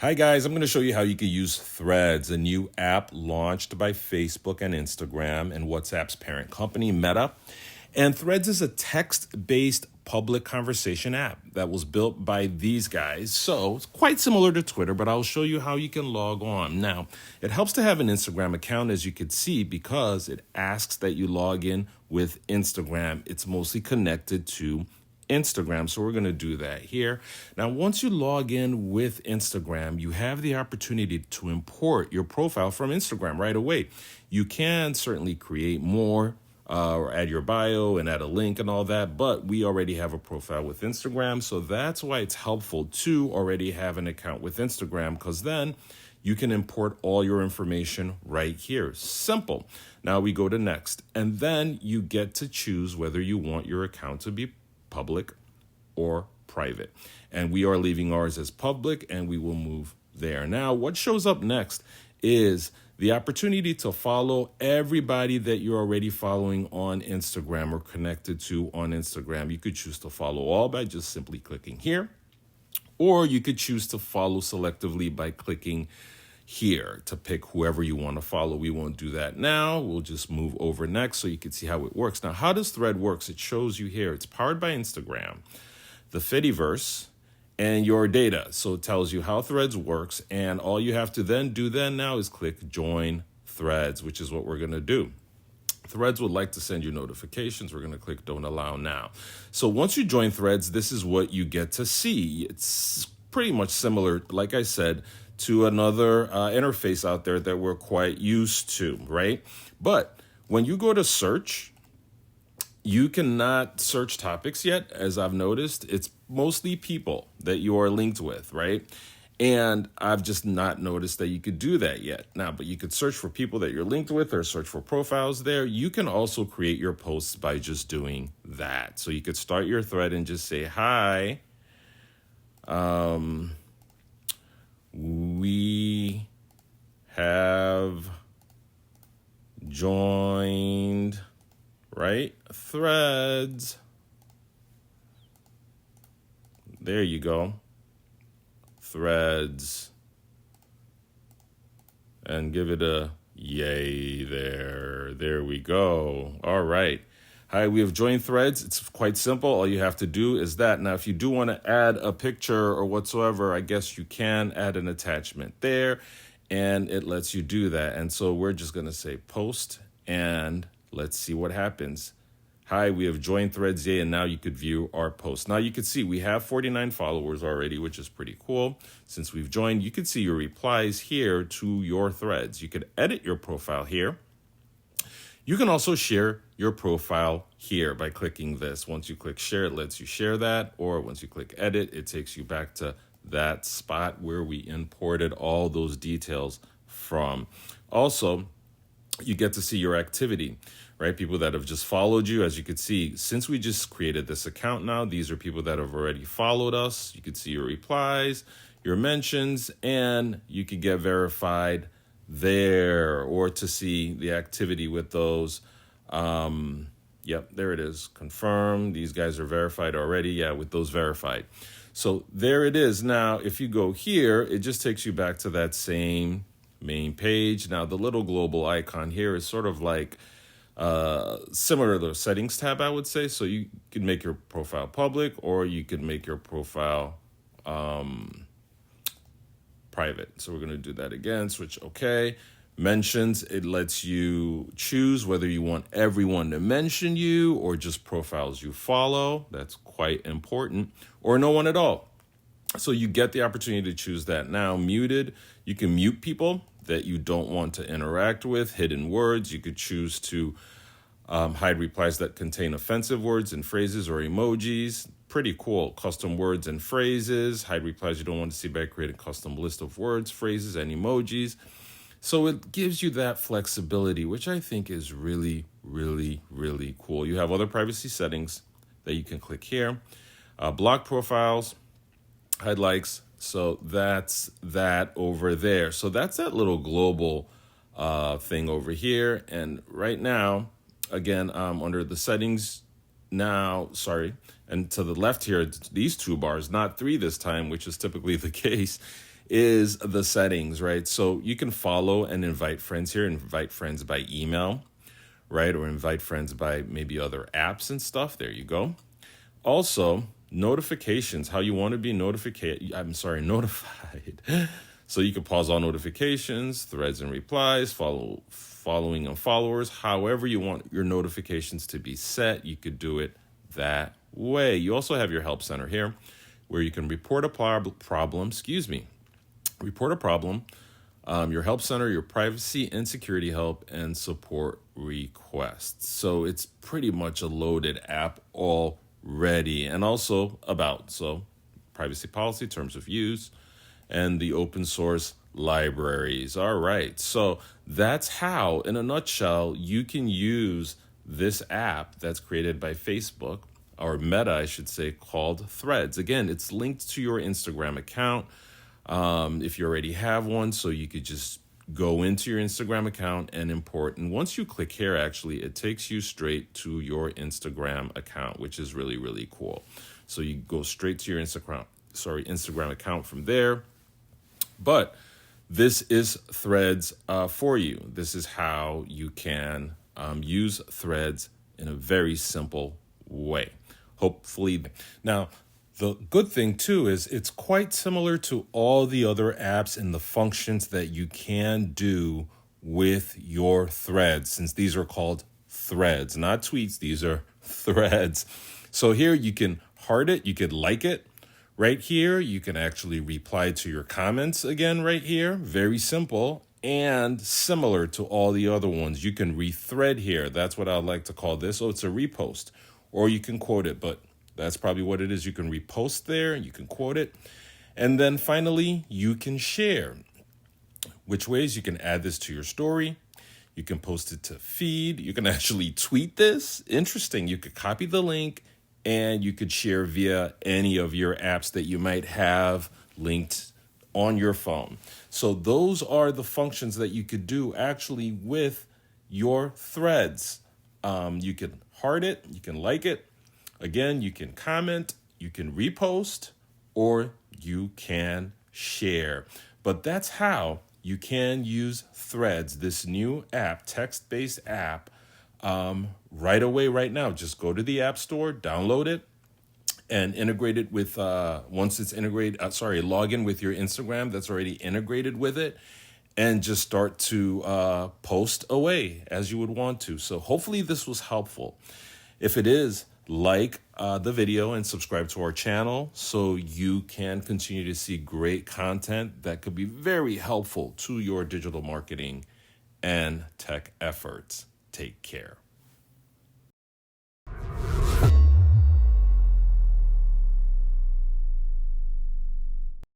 Hi guys, I'm going to show you how you can use Threads, a new app launched by Facebook and Instagram and WhatsApp's parent company, Meta. And Threads is a text-based public conversation app that was built by these guys. So it's quite similar to Twitter, but I'll show you how you can log on. Now, it helps to have an Instagram account, as you can see, because it asks that you log in with Instagram. It's mostly connected to Instagram. So we're going to do that here. Now, once you log in with Instagram, you have the opportunity to import your profile from Instagram right away. You can certainly create more or add your bio and add a link and all that, but we already have a profile with Instagram. So that's why it's helpful to already have an account with Instagram, because then you can import all your information right here. Simple. Now we go to next, and then you get to choose whether you want your account to be public or private. And we are leaving ours as public, and we will move there. Now, what shows up next is the opportunity to follow everybody that you're already following on Instagram or connected to on Instagram. You could choose to follow all by just simply clicking here, or you could choose to follow selectively by clicking here to pick whoever you want to follow. We won't do that now. We'll just move over next so you can see how it works. Now, how does Thread works? It shows you here. It's powered by Instagram, the Fediverse, and your data. So it tells you how Threads works, and all you have to then do now is click Join Threads, which is what we're going to do. Threads would like to send you notifications. We're going to click Don't Allow Now. So once you join Threads, this is what you get to see. It's pretty much similar, like I said, to another interface out there that we're quite used to, right? But when you go to search, you cannot search topics yet, as I've noticed. It's mostly people that you are linked with, right? And I've just not noticed that you could do that yet. Now, but you could search for people that you're linked with or search for profiles there. You can also create your posts by just doing that. So you could start your thread and just say, hi, we have joined, right? Threads. There you go. Threads. And give it a yay there. There we go. All right. Hi, we have joined Threads. It's quite simple. All you have to do is that. Now, if you do want to add a picture or whatsoever, I guess you can add an attachment there, and it lets you do that. And so we're just going to say post, and let's see what happens. Hi, we have joined Threads, yay, and now you could view our post. Now you can see we have 49 followers already, which is pretty cool. Since we've joined, you can see your replies here to your threads. You could edit your profile here. You can also share your profile here by clicking this. Once you click share, it lets you share that. Or once you click edit, it takes you back to that spot where we imported all those details from. Also, you get to see your activity, right? People that have just followed you. As you can see, since we just created this account now, these are people that have already followed us. You can see your replies, your mentions, and you can get verified there, or to see the activity with those. Yep, there it is. Confirm. These guys are verified already. Yeah, with those verified. So there it is. Now, if you go here, it just takes you back to that same main page. Now, the little global icon here is sort of like similar to the settings tab, I would say. So you can make your profile public, or you could make your profile private. So we're going to do that again. Switch OK. Mentions, it lets you choose whether you want everyone to mention you or just profiles you follow. That's quite important. Or no one at all. So you get the opportunity to choose that. Now, muted, you can mute people that you don't want to interact with. Hidden words, you could choose to hide replies that contain offensive words and phrases or emojis. Pretty cool. Custom words and phrases. Hide replies you don't want to see by creating a custom list of words, phrases, and emojis. So it gives you that flexibility, which I think is really, really, really cool. You have other privacy settings that you can click here. Block profiles, hide likes. So that's that over there. So that's that little global thing over here. And right now, again, under the settings now, and to the left here, these two bars, not three this time, which is typically the case, is the settings, right? So you can follow and invite friends here, invite friends by email, right? Or invite friends by maybe other apps and stuff. There you go. Also, notifications, how you want to be notified. So you can pause all notifications, threads and replies, following and followers, however you want your notifications to be set. You could do it that way. You also have your help center here where you can report a problem, report a problem, your help center, your privacy and security help, and support requests. So it's pretty much a loaded app already. And also about, so privacy policy, terms of use, and the open source libraries. All right. So that's how, in a nutshell, you can use this app that's created by Facebook, or Meta, I should say, called Threads. Again, it's linked to your Instagram account if you already have one. So you could just go into your Instagram account and import. And once you click here, actually, it takes you straight to your Instagram account, which is really, really cool. So you go straight to your Instagram account from there. But this is Threads for you. This is how you can use Threads in a very simple way. Hopefully. Now, the good thing, too, is it's quite similar to all the other apps and the functions that you can do with your threads, since these are called threads, not tweets. These are threads. So here you can heart it. You could like it. Right here, you can actually reply to your comments again right here. Very simple and similar to all the other ones. You can rethread here. That's what I like to call this. Oh, it's a repost. Or you can quote it, but that's probably what it is. You can repost there. You can quote it. And then finally, you can share. Which ways? You can add this to your story. You can post it to feed. You can actually tweet this. Interesting. You could copy the link. And you could share via any of your apps that you might have linked on your phone. So those are the functions that you could do actually with your threads. You can heart it, you can like it. Again, you can comment, you can repost, or you can share. But that's how you can use Threads, this new app, text-based app, right away, right now. Just go to the App Store, download it, and integrate it with, once it's integrated, log in with your Instagram that's already integrated with it, and just start to post away as you would want to. So hopefully this was helpful. If it is, like the video and subscribe to our channel so you can continue to see great content that could be very helpful to your digital marketing and tech efforts. Take care.